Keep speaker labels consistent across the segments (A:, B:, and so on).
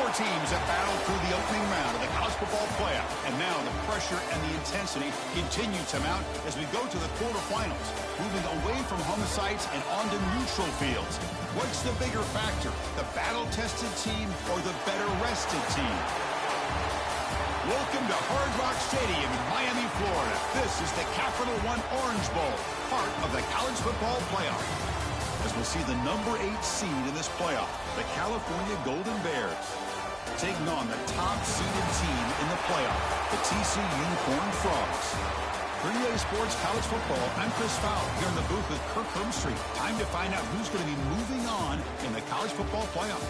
A: Four teams have battled through the opening round of the college football playoff. And now the pressure and the intensity continue to mount as we go to the quarterfinals, moving away from home sites and onto neutral fields. What's the bigger factor, the battle-tested team or the better-rested team? Welcome to Hard Rock Stadium in Miami, Florida. This is the Capital One Orange Bowl, part of the college football playoff. As we'll see the number 8 seed in this playoff, the California Golden Bears, taking on the top-seeded team in the playoff, the TC Unicorn Frogs. For EA Sports College Football, I'm Chris Fowler here in the booth with Kirk Herbstreit. Time to find out who's going to be moving on in the college football playoff.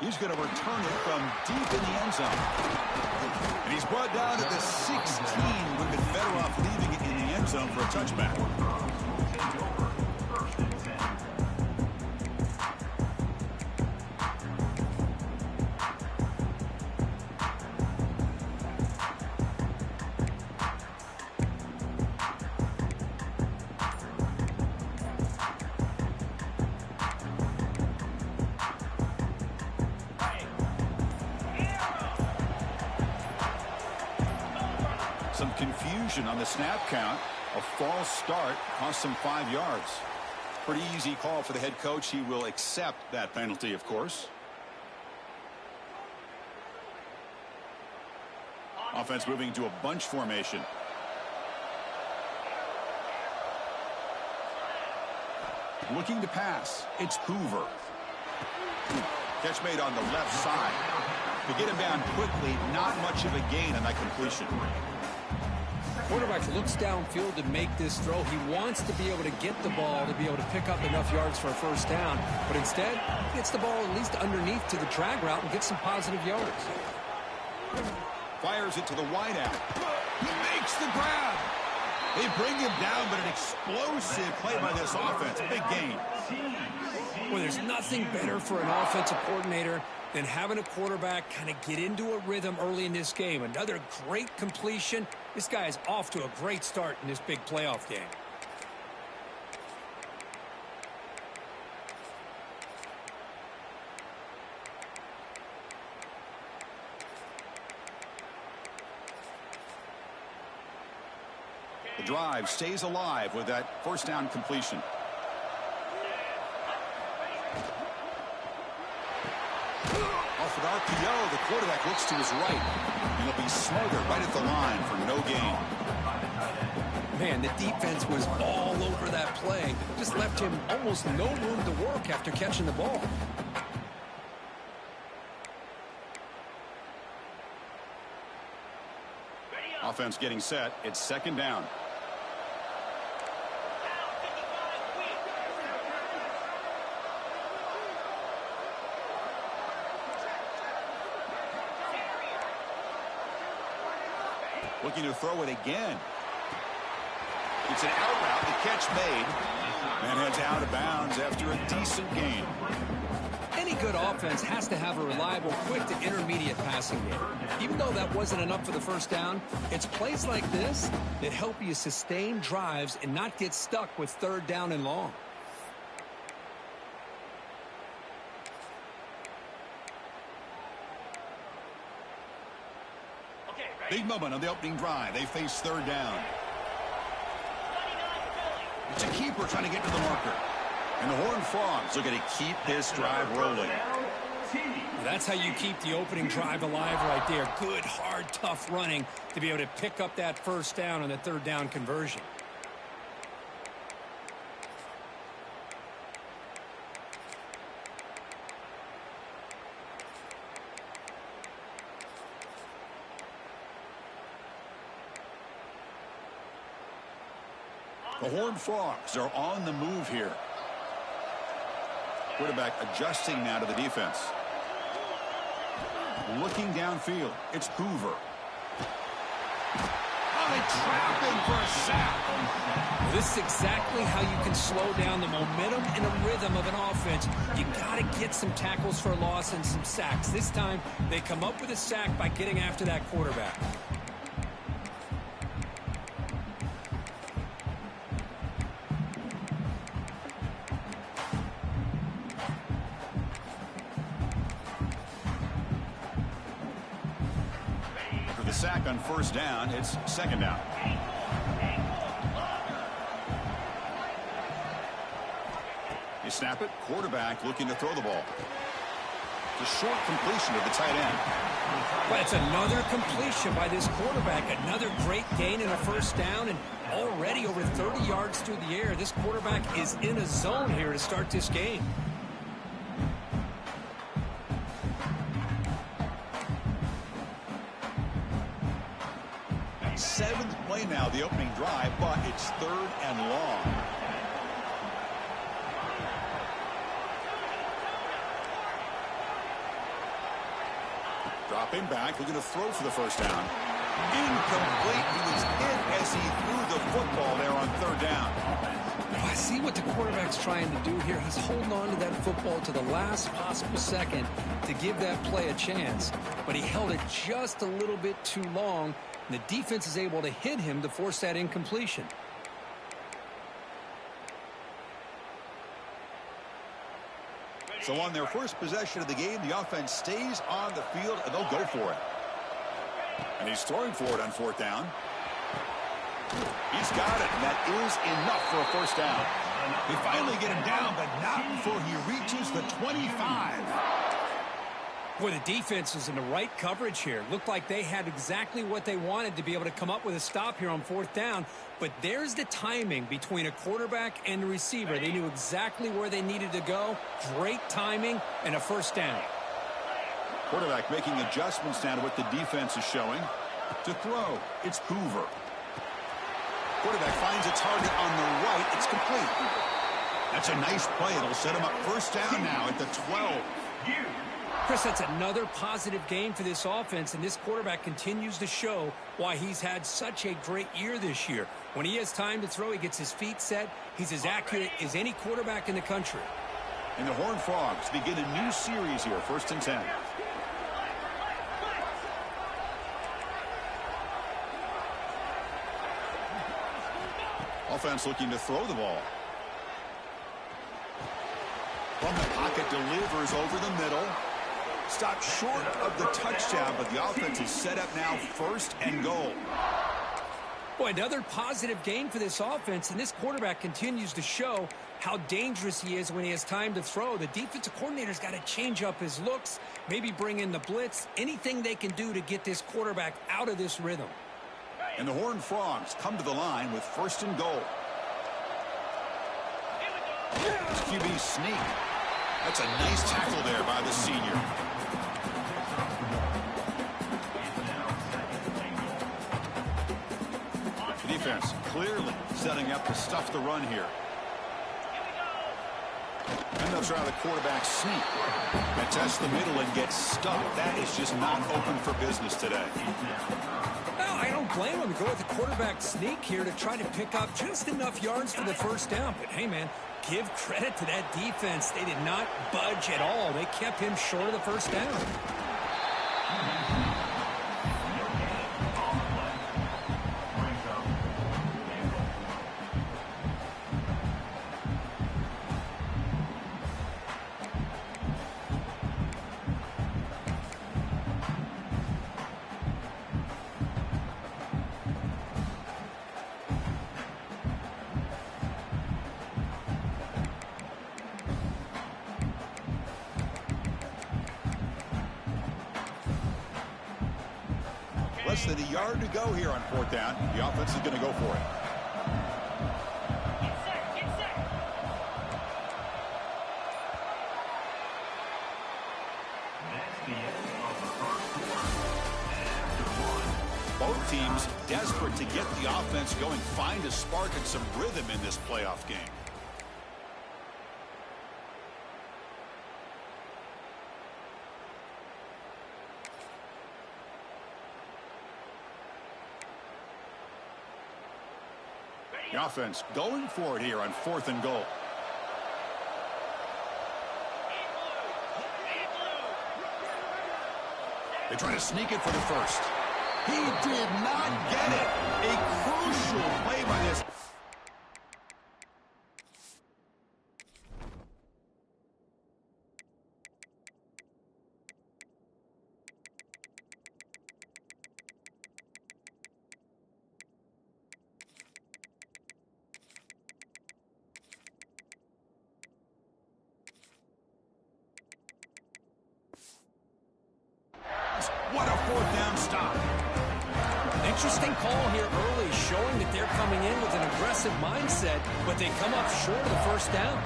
A: He's going to return it from deep in the end zone. And he's brought down at the 16. Would have been better off leaving it in the end zone for a touchback. Some confusion on the snap count. A false start cost him 5 yards. Pretty easy call for the head coach. He will accept that penalty, of course. Offense moving to a bunch formation. Looking to pass. It's Hoover. Catch made on the left side. To get him down quickly, not much of a gain on that completion.
B: Quarterback looks downfield to make this throw. He wants to be able to get the ball to be able to pick up enough yards for a first down. But instead, he gets the ball at least underneath to the drag route and gets some positive yards.
A: Fires it to the wideout. He makes the grab. They bring him down, but an explosive play by this offense. A big gain.
B: Well, there's nothing better for an offensive coordinator than having a quarterback kind of get into a rhythm early in this game. Another great completion. This guy is off to a great start in this big playoff game.
A: The drive stays alive with that first down completion. Off an RPO, the quarterback looks to his right. And he'll be smothered right at the line for no gain.
B: Man, the defense was all over that play. Just left him almost no room to work after catching the ball.
A: Offense getting set. It's second down. Looking to throw it again. It's an out route. The catch made. And heads out of bounds after a decent gain.
B: Any good offense has to have a reliable, quick to intermediate passing game. Even though that wasn't enough for the first down, it's plays like this that help you sustain drives and not get stuck with third down and long.
A: Big moment on the opening drive. They face third down. It's a keeper trying to get to the marker. And the Horned Frogs looking to keep this drive rolling.
B: That's how you keep the opening drive alive right there. Good, hard, tough running to be able to pick up that first down on the third down conversion.
A: The Horned Frogs are on the move here. Quarterback adjusting now to the defense. Looking downfield, it's Hoover. Oh, they trap him for a sack.
B: This is exactly how you can slow down the momentum and a rhythm of an offense. You got to get some tackles for a loss and some sacks. This time, they come up with a sack by getting after that quarterback.
A: Sack on first down. It's second down. You snap it. Quarterback looking to throw the ball. The short completion of the tight end.
B: But it's another completion by this quarterback. Another great gain in a first down, and already over 30 yards through the air. This quarterback is in a zone here to start this game.
A: Seventh play now, the opening drive, but it's third and long. Dropping back, looking to throw for the first down. Incomplete. He was hit as he threw the football there on third down.
B: Oh, I see what the quarterback's trying to do here. He's holding on to that football to the last possible second to give that play a chance. But he held it just a little bit too long. And the defense is able to hit him to force that incompletion.
A: So on their first possession of the game, the offense stays on the field, and they'll go for it. And he's throwing for it on fourth down. He's got it, and that is enough for a first down. They finally get him down, but not before he reaches the 25.
B: Boy, the defense is in the right coverage here. Looked like they had exactly what they wanted to be able to come up with a stop here on fourth down. But there's the timing between a quarterback and the receiver. They knew exactly where they needed to go. Great timing and a first down.
A: Quarterback making adjustments now to what the defense is showing. To throw, it's Hoover. Quarterback finds a target on the right. It's complete. That's a nice play. It'll set him up first down now at the 12.
B: Chris, that's another positive game for this offense, and this quarterback continues to show why he's had such a great year this year. When he has time to throw, he gets his feet set. He's as accurate as any quarterback in the country.
A: And the Horned Frogs begin a new series here, 1st and 10. Offense looking to throw the ball. From the pocket, delivers over the middle. Stopped short of the touchdown, but the offense is set up now 1st and goal.
B: Boy, another positive game for this offense, and this quarterback continues to show how dangerous he is when he has time to throw. The defensive coordinator's got to change up his looks, maybe bring in the blitz, anything they can do to get this quarterback out of this rhythm.
A: And the Horned Frogs come to the line with 1st and goal. It's QB sneak. That's a nice tackle there by the senior. The defense clearly setting up to stuff the run here. And they'll try the quarterback sneak. And test the middle and get stuffed. That is just not open for business today.
B: No, I don't blame him to go with the quarterback sneak here to try to pick up just enough yards for the first down. But, hey, man, give credit to that defense. They did not budge at all. They kept him short of the first down.
A: Less than a yard to go here on fourth down. The offense is going to go for it. Both teams desperate to get the offense going, find a spark and some rhythm in this playoff game. The offense going for it here on 4th and goal. They try to sneak it for the first. He did not get it. A crucial play by this. What a 4th down stop.
B: Interesting call here early, showing that they're coming in with an aggressive mindset, but they come up short of the first down.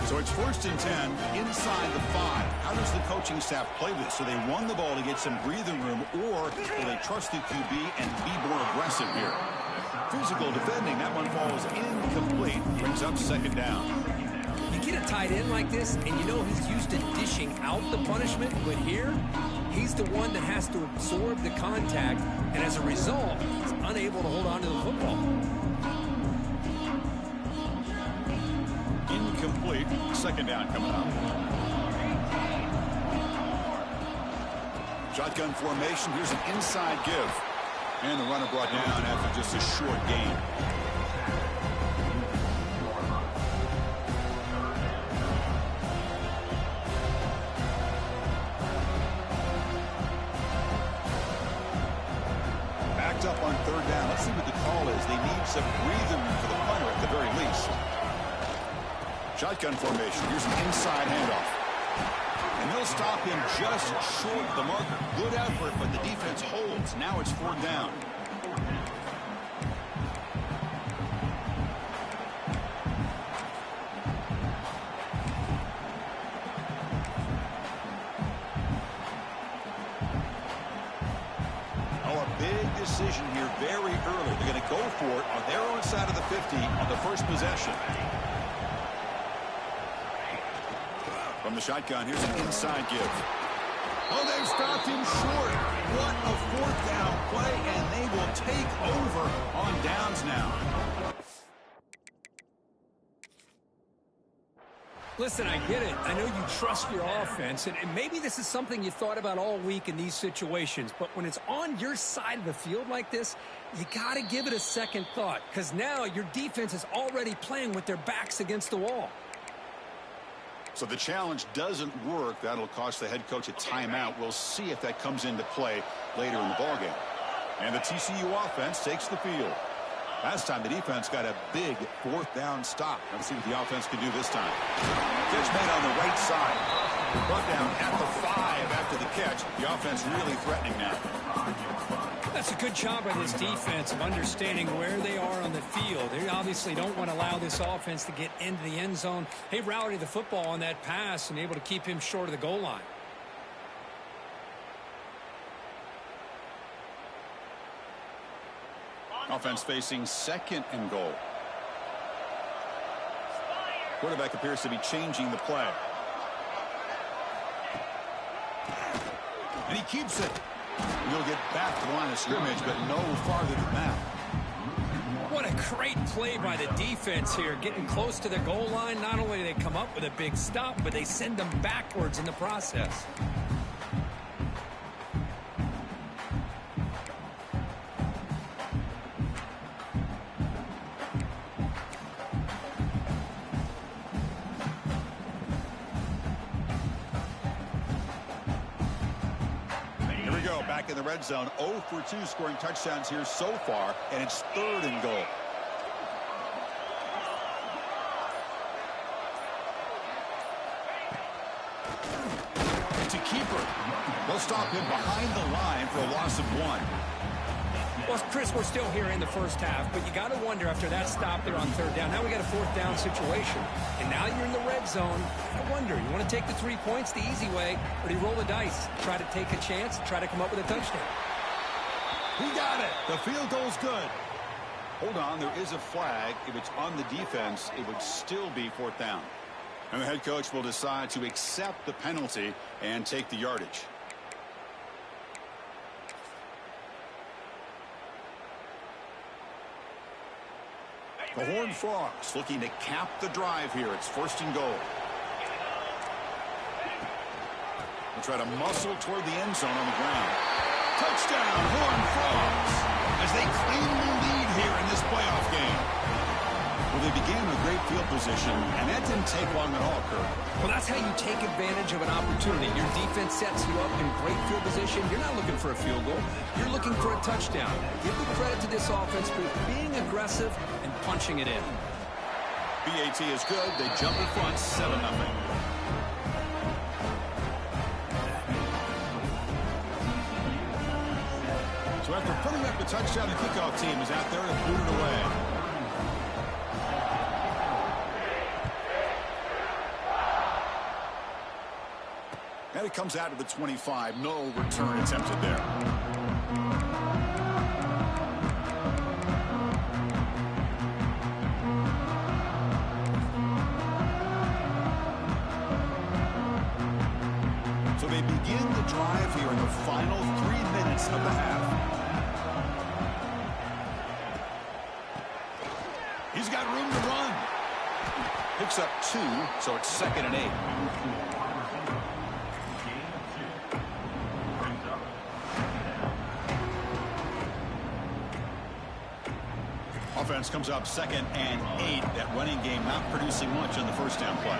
A: So it's 1st and 10 inside the 5. How does the coaching staff play this? So they won the ball to get some breathing room, or will they trust the QB and be more aggressive here? Physical defending. That one falls incomplete. Brings up 2nd down.
B: You get a tight end like this, and you know he's used to dishing out the punishment, but here, he's the one that has to absorb the contact, and as a result, he's unable to hold on to the football.
A: Incomplete. 2nd down coming up. Shotgun formation. Here's an inside give. And the runner brought down after just a short gain. Backed up on 3rd down. Let's see what the call is. They need some breathing room for the punter at the very least. Shotgun formation. Here's an inside handoff. And they'll stop him just short of the marker. Good effort, but the defense holds. Now it's 4th down. Oh, a big decision here very early. They're going to go for it on their own side of the 50 on the first possession. From the shotgun, here's an inside give. Oh, they've stopped him short. What a 4th down play, and they will take over on downs now.
B: Listen, I get it. I know you trust your offense, and maybe this is something you thought about all week in these situations, but when it's on your side of the field like this, you got to give it a second thought, because now your defense is already playing with their backs against the wall.
A: So the challenge doesn't work. That'll cost the head coach a timeout. We'll see if that comes into play later in the ballgame. And the TCU offense takes the field. Last time the defense got a big 4th down stop. Let's see what the offense can do this time. Catch made on the right side. Brought down at the 5 after the catch. The offense really threatening now.
B: That's a good job by this defense of understanding where they are on the field. They obviously don't want to allow this offense to get into the end zone. They routed the football on that pass and able to keep him short of the goal line.
A: Offense facing 2nd and goal. Quarterback appears to be changing the play. And he keeps it. He'll get back to the line of scrimmage, but no farther than that.
B: What a great play by the defense here. Getting close to the goal line, not only do they come up with a big stop, but they send them backwards in the process.
A: Back in the red zone, 0 for 2 scoring touchdowns here so far, and it's 3rd and goal. It's a keeper. They'll stop him behind the line for a loss of 1.
B: Well, Chris, we're still here in the first half, but you got to wonder after that stop there on third down. Now we got a fourth down situation, and now you're in the red zone. I wonder, you want to take the 3 points the easy way, or do you roll the dice, try to take a chance, try to come up with a touchdown?
A: He got it. The field goal's good. Hold on, there is a flag. If it's on the defense, it would still be fourth down. And the head coach will decide to accept the penalty and take the yardage. The Horned Frogs looking to cap the drive here. It's first and goal. They'll try to muscle toward the end zone on the ground. Touchdown, Horned Frogs, as they claim the lead here in this playoff game. Well, they began with great field position, and that didn't take long at all, Kirk.
B: Well, that's how you take advantage of an opportunity. Your defense sets you up in great field position. You're not looking for a field goal. You're looking for a touchdown. Give the credit to this offense for being aggressive and punching it in.
A: BAT is good. They jump in front, 7-0. So after putting up the touchdown, the kickoff team is out there and boot it away. And it comes out to the 25. No return attempted there. So they begin the drive here in the final 3 minutes of the half. He's got room to run. Picks up 2, so it's 2nd and 8. Offense comes up 2nd and 8. That running game not producing much on the first down play.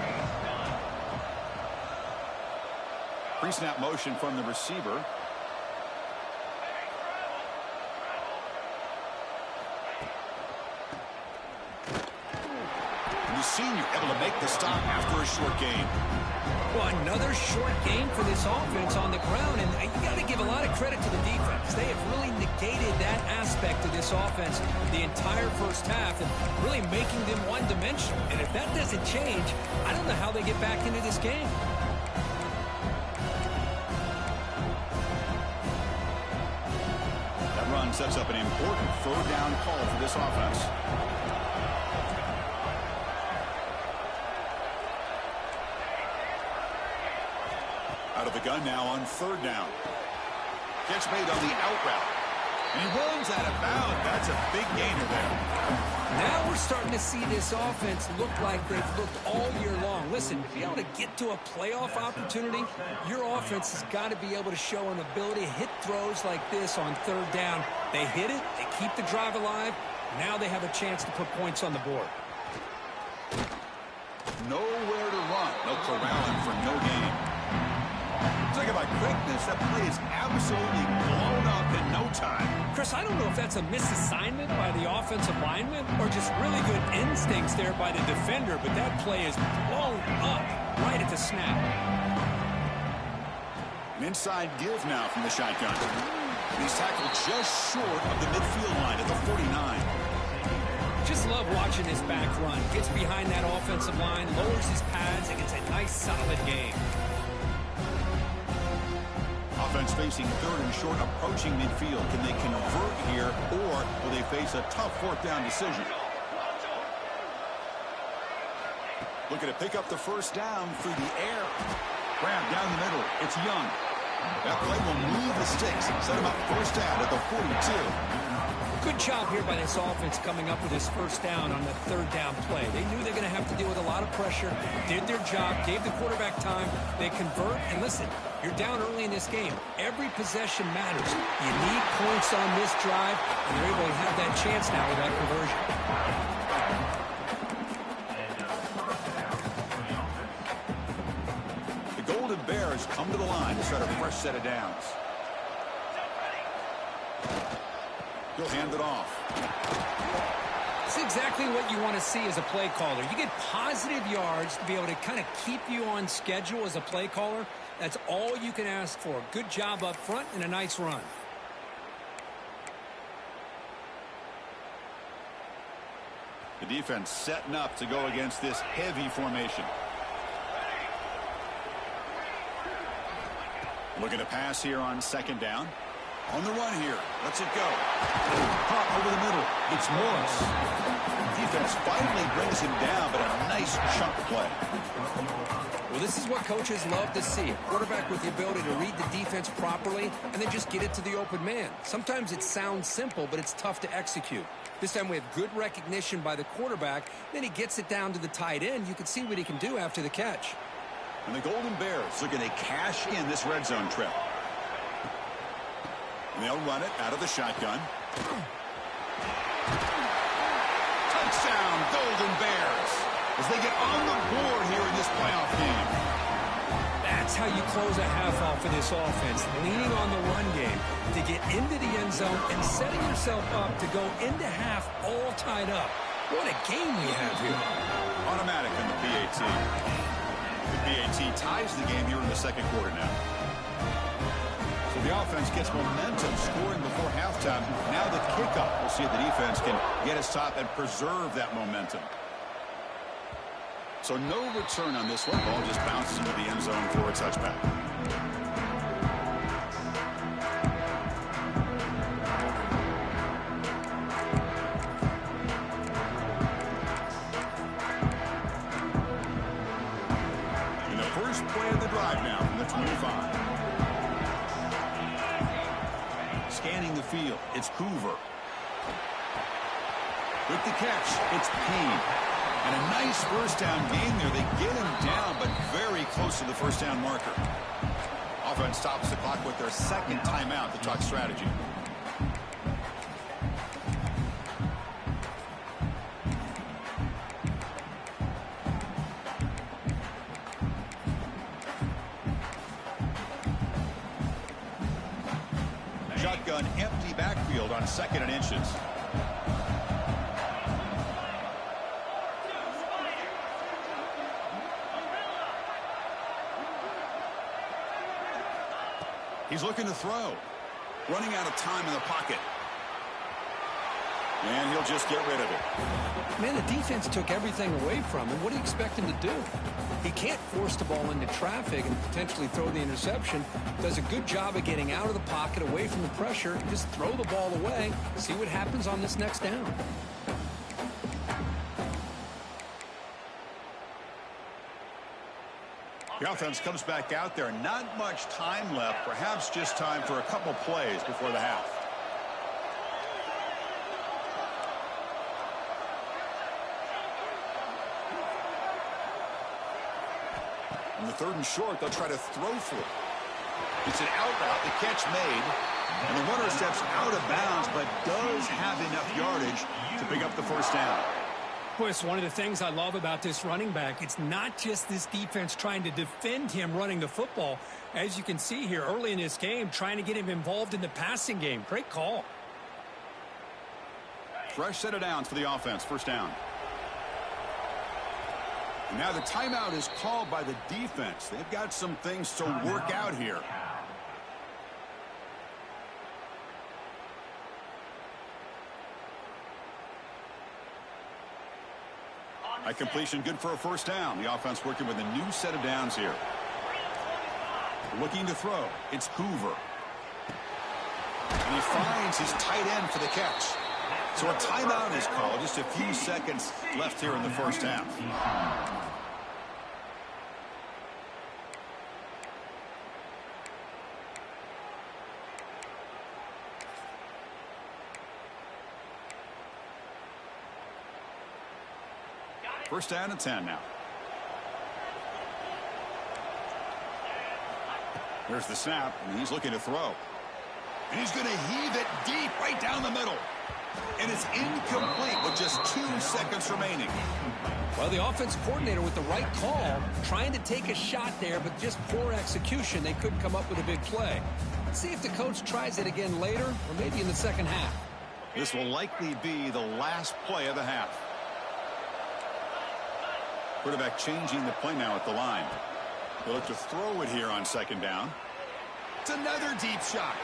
A: Pre-snap motion from the receiver. And the senior able to make the stop after a short game.
B: Well, another short game for this offense on the ground, and you got to give a lot of credit to the defense. They have really negated that aspect of this offense the entire first half and really making them one-dimensional. And if that doesn't change, I don't know how they get back into this game.
A: That run sets up an important third down call for this offense. Out of the gun now on third down. Catch made on the out route. And he runs out of bounds. That's a big gainer there.
B: Now we're starting to see this offense look like they've looked all year long. Listen, to be able to get to a playoff opportunity, your offense has got to be able to show an ability to hit throws like this on third down. They hit it, they keep the drive alive. Now they have a chance to put points on the board.
A: Nowhere to run. No corralling for no gain. Talk about quickness. That play is absolutely blown up in no time.
B: Chris, I don't know if that's a misassignment by the offensive lineman or just really good instincts there by the defender, but that play is blown up right at the snap.
A: An inside give now from the shotgun. And he's tackled just short of the midfield line at the 49.
B: Just love watching his back run. Gets behind that offensive line, lowers his pads, and gets a nice solid game.
A: Offense facing third and short, approaching midfield. Can they convert here, or will they face a tough fourth down decision? Looking to pick up the first down through the air. Grab down the middle. It's Young. That play will move the sticks. Set him up first down at the 42.
B: Good job here by this offense coming up with his first down on the third down play. They knew they're going to have to deal with a lot of pressure, did their job, gave the quarterback time. They convert, and listen, you're down early in this game. Every possession matters. You need points on this drive, and they're able to have that chance now with that conversion.
A: The Golden Bears come to the line to start a fresh set of downs. He'll hand it off.
B: It's exactly what you want to see as a play caller. You get positive yards to be able to kind of keep you on schedule as a play caller. That's all you can ask for. Good job up front and a nice run.
A: The defense setting up to go against this heavy formation. Looking to pass here on second down. On the run here. Lets it go. Caught over the middle. It's Morris. Defense finally brings him down, but a nice chunk play.
B: Well, this is what coaches love to see. A quarterback with the ability to read the defense properly and then just get it to the open man. Sometimes it sounds simple, but it's tough to execute. This time we have good recognition by the quarterback. Then he gets it down to the tight end. You can see what he can do after the catch.
A: And the Golden Bears looking to cash in this red zone trip. And they'll run it out of the shotgun. Touchdown, Golden Bears, as they get on the board here in this playoff game.
B: That's how you close a half off for this offense, leaning on the run game to get into the end zone and setting yourself up to go into half all tied up. What a game we have here.
A: Automatic in the PAT. The PAT ties the game here in the second quarter now. So the offense gets momentum scoring before halftime. Now the kickoff. We'll see if the defense can get us top and preserve that momentum. So no return on this one. Ball just bounces into the end zone for a touchback. In the first play of the drive now from the 25. Scanning the field, it's Hoover. With the catch, it's Payne. And a nice first down game there. They get him down, but very close to the first down marker. Offense stops the clock with their second timeout to talk strategy. Shotgun empty backfield on second and inches. He's looking to throw. Running out of time in the pocket. And he'll just get rid of it.
B: Man, the defense took everything away from him. What do you expect him to do? He can't force the ball into traffic and potentially throw the interception. Does a good job of getting out of the pocket, away from the pressure. Just throw the ball away. See what happens on this next down.
A: The offense comes back out there. Not much time left. Perhaps just time for a couple plays before the half. On the third and short, they'll try to throw for it. It's an out route. The catch made. And the runner steps out of bounds, but does have enough yardage to pick up the first down.
B: Boy, it's one of the things I love about this running back. It's not just this defense trying to defend him running the football. As you can see here early in this game, trying to get him involved in the passing game. Great call.
A: Fresh set of downs for the offense. First down. And now the timeout is called by the defense. They've got some things to work out here. High completion, good for a first down. The offense working with a new set of downs here. Looking to throw. It's Hoover. And he finds his tight end for the catch. So a timeout is called. Just a few seconds left here in the first half. First down and 10 now. There's the snap, and he's looking to throw. And he's going to heave it deep right down the middle. And it's incomplete with just 2 seconds remaining.
B: Well, the offense coordinator with the right call, trying to take a shot there, but just poor execution. They couldn't come up with a big play. Let's see if the coach tries it again later, or maybe in the second half.
A: This will likely be the last play of the half. Quarterback changing the play now at the line. They'll look to throw it here on second down. It's another deep shot.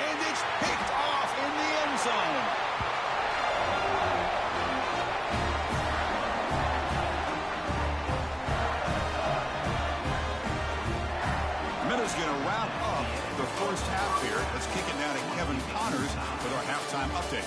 A: And it's picked off in the end zone. first half here. Let's kick it now to Kevin Connors with our halftime update.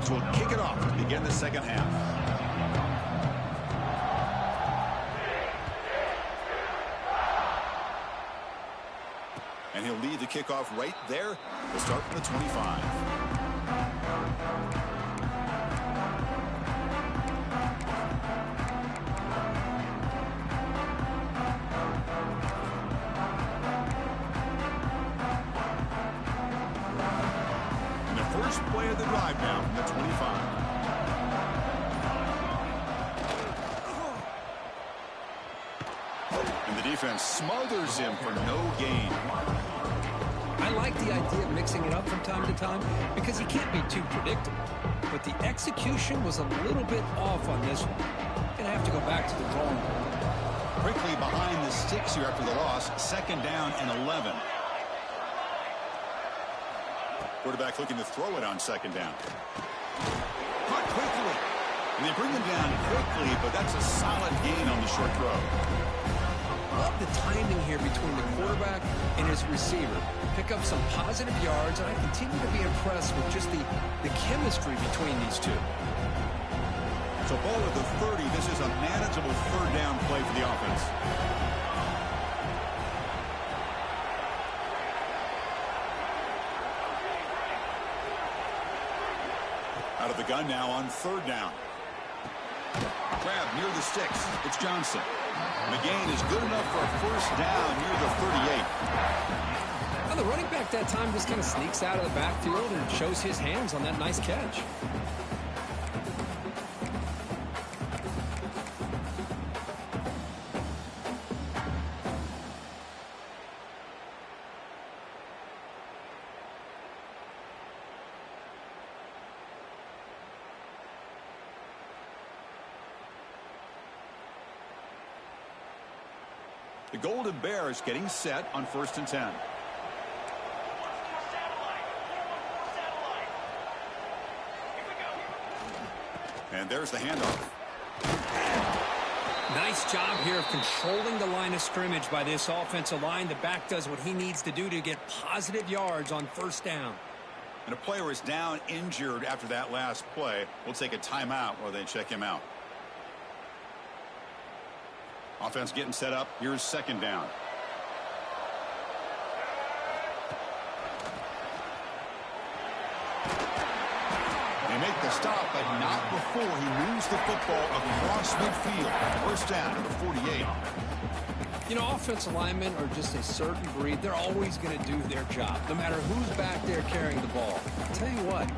A: Will kick it off to begin the second half. And he'll lead the kickoff right there. We'll start from the 25. First play of the drive now from the 25. And the defense smothers him for no gain.
B: I like the idea of mixing it up from time to time because he can't be too predictable. But the execution was a little bit off on this one. Gonna have to go back to the drawing board.
A: Quickly behind the sticks here after the loss. Second down and 11. Quarterback looking to throw it on second down. Caught quickly. And they bring him down quickly, but that's a solid gain on the short throw.
B: Love the timing here between the quarterback and his receiver. Pick up some positive yards, and I continue to be impressed with just the chemistry between these two.
A: So ball at the 30. This is a manageable third down play for the offense. Out of the gun now on third down. Grab near the sticks. It's Johnson. And the gain is good enough for a first down near the 38.
B: Well, the running back that time just kind of sneaks out of the backfield and shows his hands on that nice catch.
A: The Golden Bears getting set on 1st and 10. And there's the handoff.
B: Nice job here of controlling the line of scrimmage by this offensive line. The back does what he needs to do to get positive yards on first down.
A: And a player is down injured after that last play. We'll take a timeout while they check him out. Offense getting set up. Here's second down. They make the stop, but not before he moves the football across midfield. First down to the 48.
B: You know, offensive linemen are just a certain breed. They're always going to do their job, no matter who's back there carrying the ball. I'll tell you what,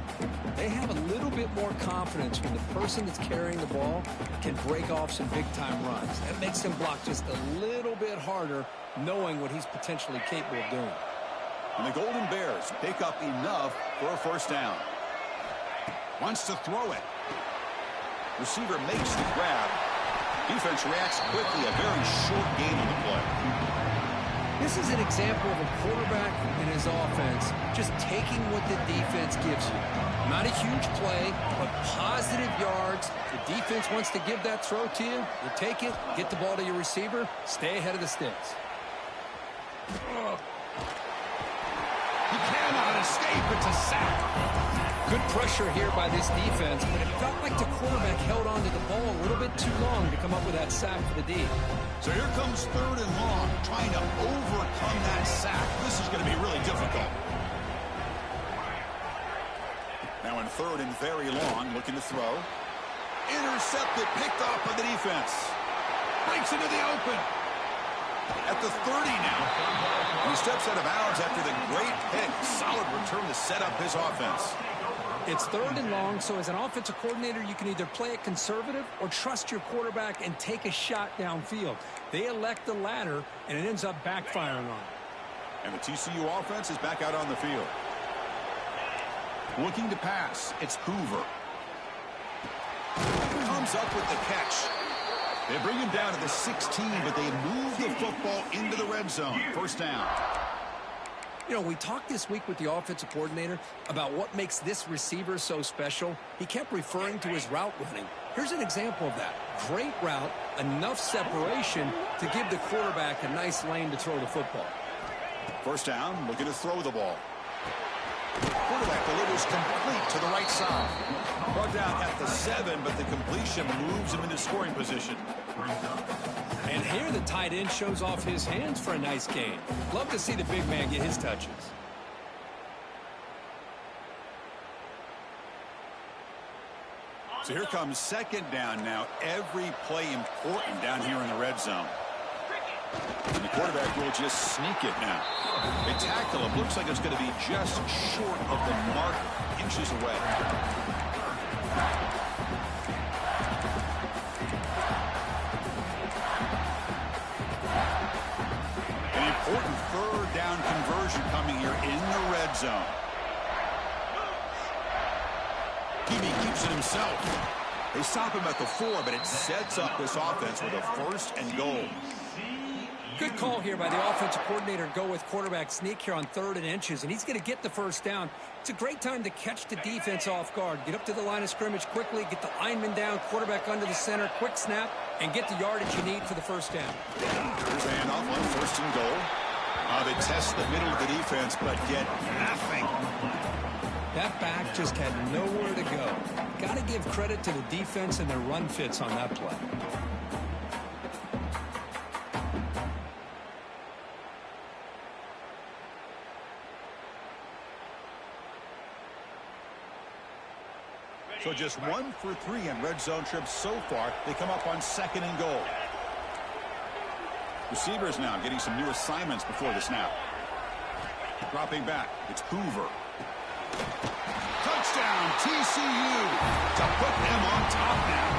B: they have a little bit more confidence when the person that's carrying the ball can break off some big-time runs. That makes them block just a little bit harder, knowing what he's potentially capable of doing.
A: And the Golden Bears pick up enough for a first down. Wants to throw it. Receiver makes the grab. Defense reacts quickly. A very short gain on the play.
B: This is an example of a quarterback and his offense just taking what the defense gives you. Not a huge play, but positive yards. The defense wants to give that throw to you. You take it, get the ball to your receiver, stay ahead of the sticks.
A: He cannot escape. It's a sack.
B: Good pressure here by this defense, but it felt like the quarterback held on to the ball a little bit too long to come up with that sack for the D.
A: So here comes third and long, trying to overcome that sack. This is going to be really difficult. Now in third and very long, looking to throw. Intercepted, picked off by the defense. Breaks into the open. At the 30 now. He steps out of bounds after the great pick. Solid return to set up his offense.
B: It's third and long, so as an offensive coordinator, you can either play it conservative or trust your quarterback and take a shot downfield. They elect the latter, and it ends up backfiring on them.
A: And the TCU offense is back out on the field. Looking to pass, it's Hoover. comes up with the catch. They bring him down to the 16, but they move the football into the red zone. First down.
B: You know, we talked this week with the offensive coordinator about what makes this receiver so special. He kept referring to his route running. Here's an example of that. Great route, enough separation to give the quarterback a nice lane to throw the football.
A: First down, looking to throw the ball. Quarterback delivers complete to the right side. Brought down at the 7, but the completion moves him into scoring position.
B: And here the tight end shows off his hands for a nice gain. Love to see the big man get his touches.
A: So here comes second down now. Every play important down here in the red zone. And the quarterback will just sneak it now. They tackle him. Looks like it's going to be just short of the mark, inches away. An important third down conversion coming here in the red zone. Hebe keeps it himself. They stop him at the 4, but it sets up this offense with a first and goal.
B: Good call here by the offensive coordinator to go with quarterback sneak here on 3rd and inches, and he's going to get the first down. It's a great time to catch the defense off guard. Get up to the line of scrimmage quickly, get the lineman down, quarterback under the center, quick snap, and get the yardage you need for the first down.
A: Here's a handoff on 1st and goal. They test the middle of the defense, but get nothing.
B: That back just had nowhere to go. Got to give credit to the defense and their run fits on that play.
A: So just 1 for 3 in red zone trips so far. They come up on 2nd and goal. Receivers now getting some new assignments before the snap. Dropping back, it's Hoover. Touchdown, TCU, to put them on top now.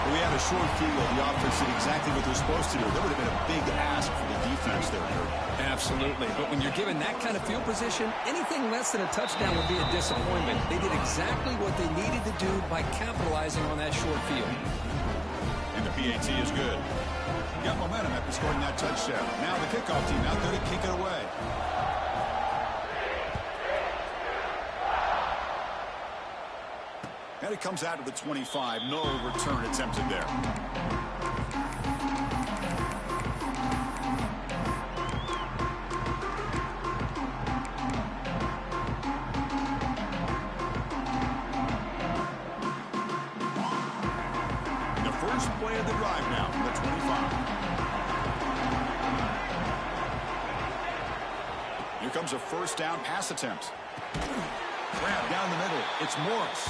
A: We had a short field. The offense did exactly what they're supposed to do. That would have been a big ask for the defense there, Kurt.
B: Absolutely. But when you're given that kind of field position, anything less than a touchdown would be a disappointment. They did exactly what they needed to do by capitalizing on that short field.
A: And the PAT is good. Got momentum after scoring that touchdown. Now the kickoff team out there to kick it away. And it comes out to the 25. No return attempted there. The first play of the drive now from the 25. Here comes a first down pass attempt. Grab down the middle. It's Morris.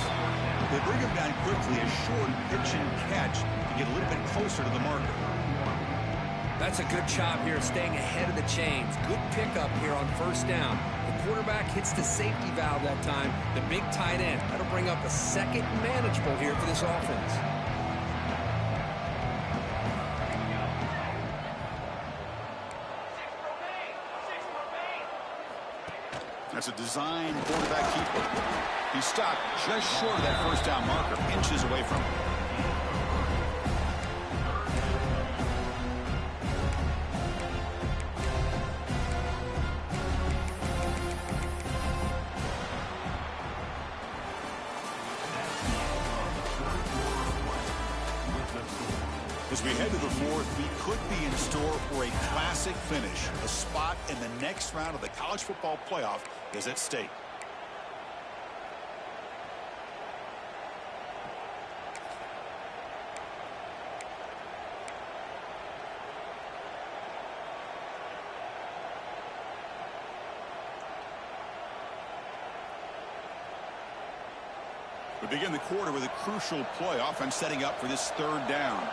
A: They bring him down quickly, a short pitch and catch to get a little bit closer to the marker.
B: That's a good job here, staying ahead of the chains. Good pickup here on first down. The quarterback hits the safety valve that time. The big tight end. That'll bring up a second manageable here for this offense.
A: That's a design quarterback keeper. He stopped just short of that first down marker, inches away from him. As we head to the 4th, we could be in store for a classic finish. A spot in the next round of the college football playoff is at stake. We begin the quarter with a crucial play. Offense setting up for this 3rd down.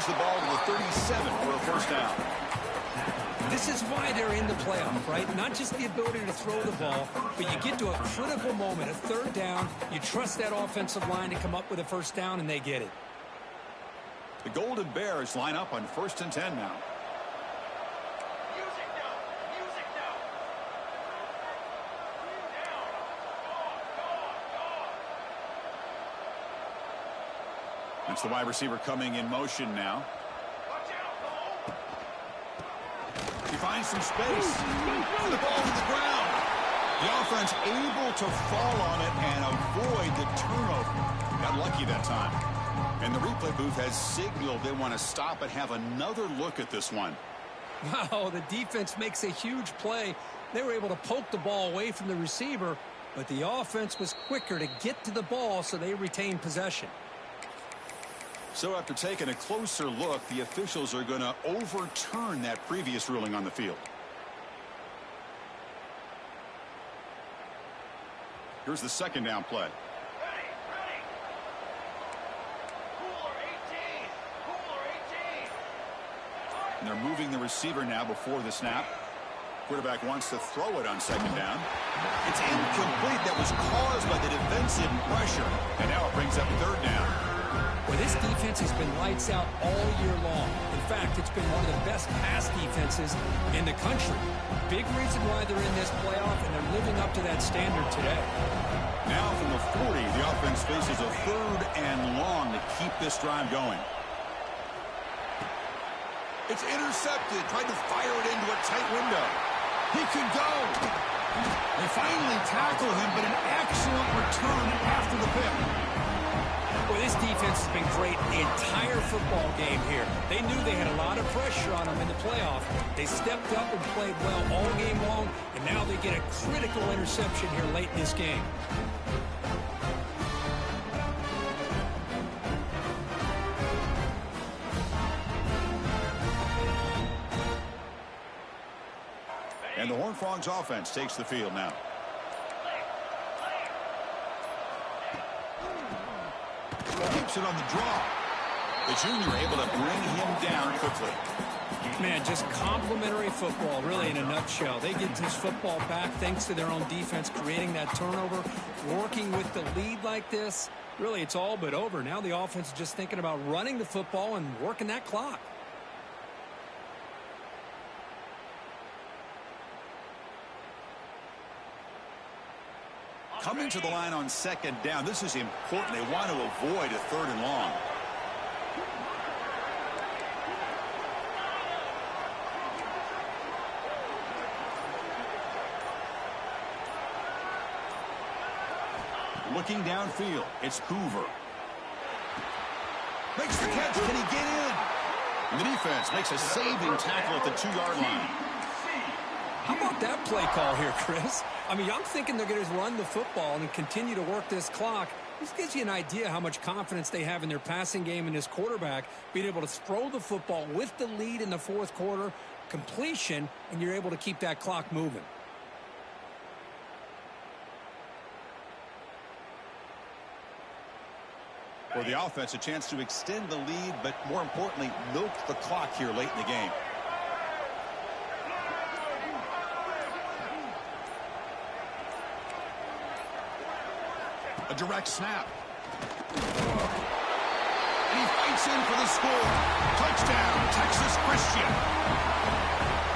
A: The ball to the 37 for a first down.
B: This is why they're in the playoff, right? Not just the ability to throw the ball, but you get to a critical moment, a 3rd down. You trust that offensive line to come up with a first down, and they get it.
A: The Golden Bears line up on 1st and 10 now. It's the wide receiver coming in motion now. He finds some space. And the ball to the ground. The offense able to fall on it and avoid the turnover. Got lucky that time. And the replay booth has signaled they want to stop and have another look at this one.
B: Wow, the defense makes a huge play. They were able to poke the ball away from the receiver, but the offense was quicker to get to the ball, so they retained possession.
A: So after taking a closer look, the officials are going to overturn that previous ruling on the field. Here's the second down play. And they're moving the receiver now before the snap. Quarterback wants to throw it on second down. It's incomplete. That was caused by the defensive pressure. And now it brings up third down.
B: Well, this defense has been lights out all year long. In fact, it's been one of the best pass defenses in the country. Big reason why they're in this playoff, and they're living up to that standard today.
A: Now from the 40, the offense faces a third and long to keep this drive going. It's intercepted. Tried to fire it into a tight window. He could go. They finally tackle him, but an excellent return after the pick.
B: Well, this defense has been great the entire football game here. They knew they had a lot of pressure on them in the playoff. They stepped up and played well all game long, and now they get a critical interception here late in this game.
A: And the Horned Frogs offense takes the field now. Keeps it on the draw. The junior able to bring him down quickly.
B: Man, just complimentary football, really, in a nutshell. They get this football back thanks to their own defense, creating that turnover, working with the lead like this. Really, it's all but over. Now the offense is just thinking about running the football and working that clock.
A: Coming to the line on second down. This is important. They want to avoid a third and long. Looking downfield, it's Hoover. Makes the catch. Can he get in? And the defense makes a saving tackle at the 2-yard line.
B: How about that play call here, Chris? I mean, I'm thinking they're going to run the football and continue to work this clock. This gives you an idea how much confidence they have in their passing game and this quarterback being able to throw the football with the lead in the fourth quarter, completion, and you're able to keep that clock moving.
A: For the offense, a chance to extend the lead, but more importantly, milk the clock here late in the game. A direct snap. And he fights in for the score. Touchdown, Texas Christian.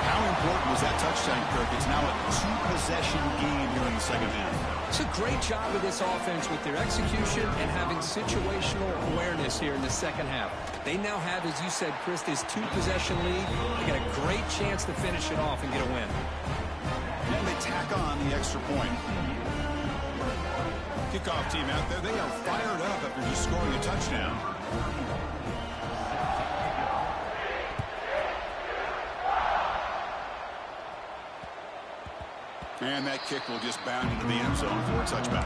A: How important was that touchdown, Kirk? It's now a two-possession game here in the second half.
B: It's a great job of this offense with their execution and having situational awareness here in the second half. They now have, as you said, Chris, this two-possession lead. They got a great chance to finish it off and get a win.
A: And they tack on the extra point. Kickoff team out there, they are fired up after just scoring a touchdown. And that kick will just bound into the end zone for a touchback.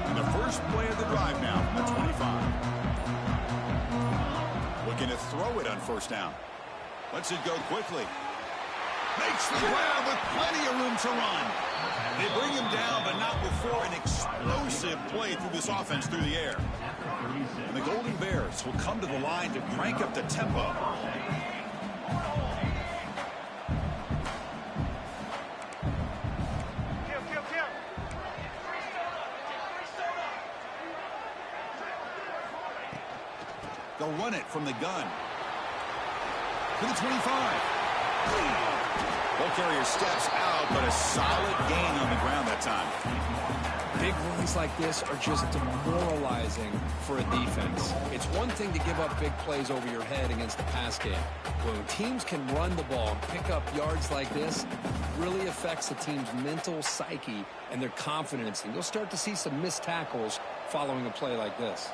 A: And the first play of the drive now from the 25. Looking to throw it on first down. Lets it go quickly. Makes the grab with plenty of room to run. They bring him down, but not before an explosive play through this offense through the air. And the Golden Bears will come to the line to crank up the tempo. to run it from the gun. To the 25. Ball carrier steps out, but a solid gain on the ground that time.
B: Big runs like this are just demoralizing for a defense. It's one thing to give up big plays over your head against the pass game. When teams can run the ball and pick up yards like this, it really affects the team's mental psyche and their confidence. And you'll start to see some missed tackles following a play like this.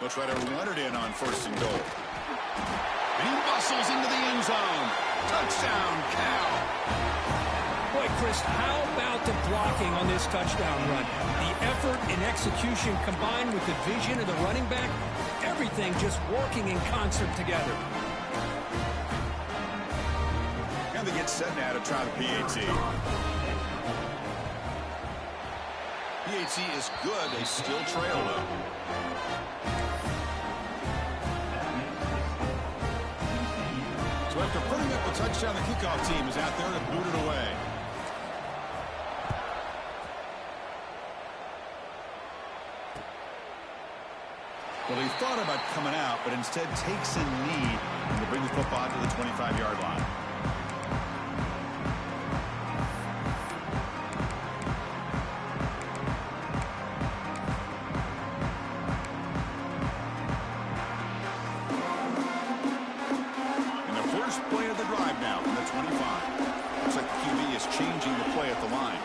A: They'll try to run it in on 1st and goal. And he bustles into the end zone. Touchdown, Cal.
B: Boy, Chris, how about the blocking on this touchdown run? The effort and execution combined with the vision of the running back, everything just working in concert together.
A: And they get set now to try the PAT. PAT is good. They still trail, though. So after putting up a touchdown, the kickoff team is out there to boot it away. Well, he thought about coming out, but instead takes a knee to bring the football to the 25-yard line. And the first play of the drive now from the 25. Looks like the QB is changing the play at the line.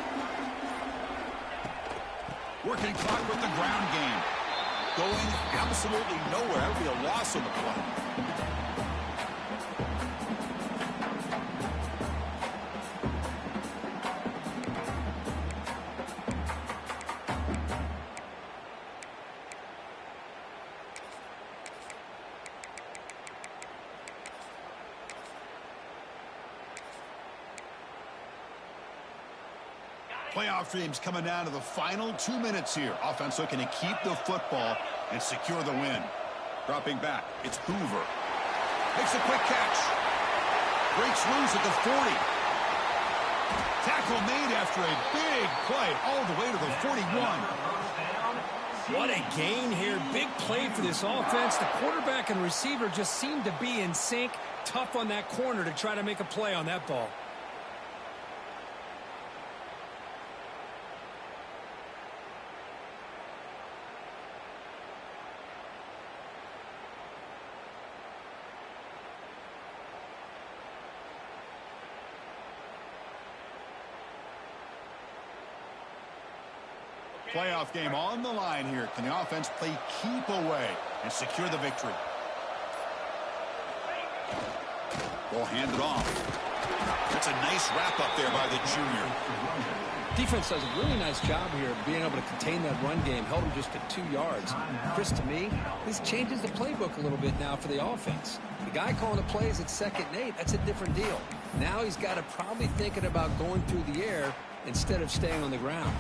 A: Working clock with the ground game. Going absolutely nowhere. That would be a loss on the play. Playoff dreams coming down to the final 2 minutes here. Offense looking to keep the football and secure the win. Dropping back, it's Hoover. Makes a quick catch. Breaks loose at the 40. Tackle made after a big play all the way to the 41.
B: What a gain here. Big play for this offense. The quarterback and receiver just seemed to be in sync. Tough on that corner to try to make a play on that ball.
A: Playoff game on the line here. Can the offense play keep away and secure the victory? Ball handed off. That's a nice wrap up there by the junior.
B: Defense does a really nice job here of being able to contain that run game. Held him just to 2 yards. Chris, to me, this changes the playbook a little bit now for the offense. The guy calling the plays at 2nd and 8, that's a different deal. Now he's got to probably thinking about going through the air instead of staying on the ground.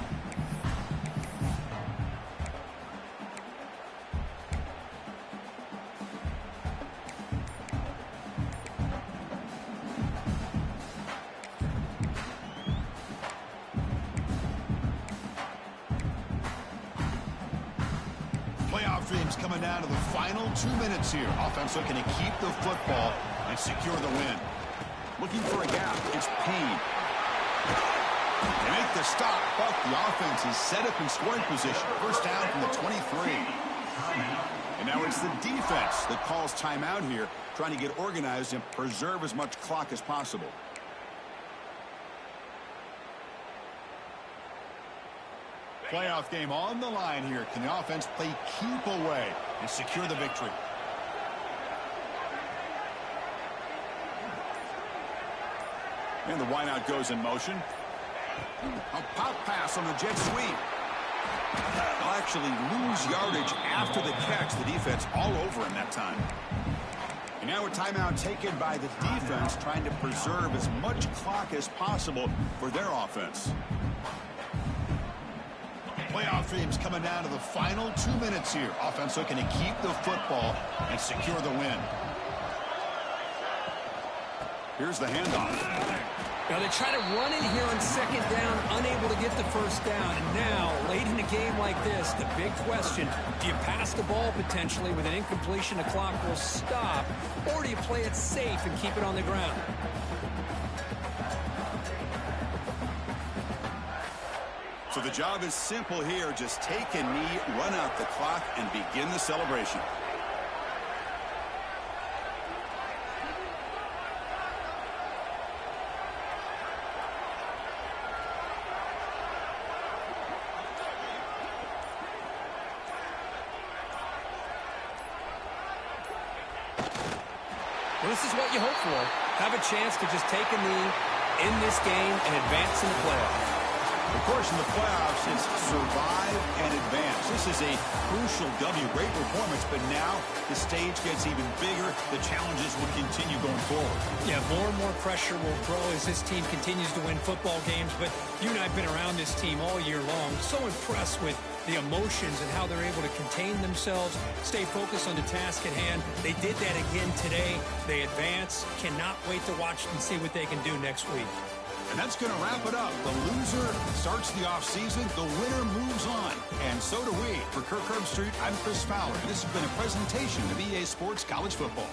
A: Dreams coming down to the final 2 minutes here. Offense looking to keep the football and secure the win. Looking for a gap. It's Payne. They make the stop, but the offense is set up in scoring position. First down from the 23. And now it's the defense that calls timeout here, trying to get organized and preserve as much clock as possible. Playoff game on the line here. Can the offense play keep away and secure the victory? And the wideout goes in motion. A pop pass on the jet sweep. They'll actually lose yardage after the catch. The defense all over him that time. And now a timeout taken by the defense, trying to preserve as much clock as possible for their offense. Playoff dreams coming down to the final 2 minutes here. Offense looking to keep the football and secure the win. Here's the handoff.
B: Now they try to run in here on second down, unable to get the first down. And now, late in a game like this, the big question, do you pass the ball potentially with an incompletion, the clock will stop, or do you play it safe and keep it on the ground?
A: So the job is simple here. Just take a knee, run out the clock, and begin the celebration.
B: Well, this is what you hope for. Have a chance to just take a knee in this game and advance in the playoffs.
A: Of course, in the playoffs, it's survive and advance. This is a crucial W. Great performance, but now the stage gets even bigger. The challenges will continue going forward.
B: Yeah, more and more pressure will grow as this team continues to win football games. But you and I have been around this team all year long. So impressed with the emotions and how they're able to contain themselves, stay focused on the task at hand. They did that again today. They advance. Cannot wait to watch and see what they can do next week.
A: And that's going to wrap it up. The loser starts the offseason. The winner moves on. And so do we. For Kirk Herbstreit, I'm Chris Fowler. This has been a presentation of EA Sports College Football.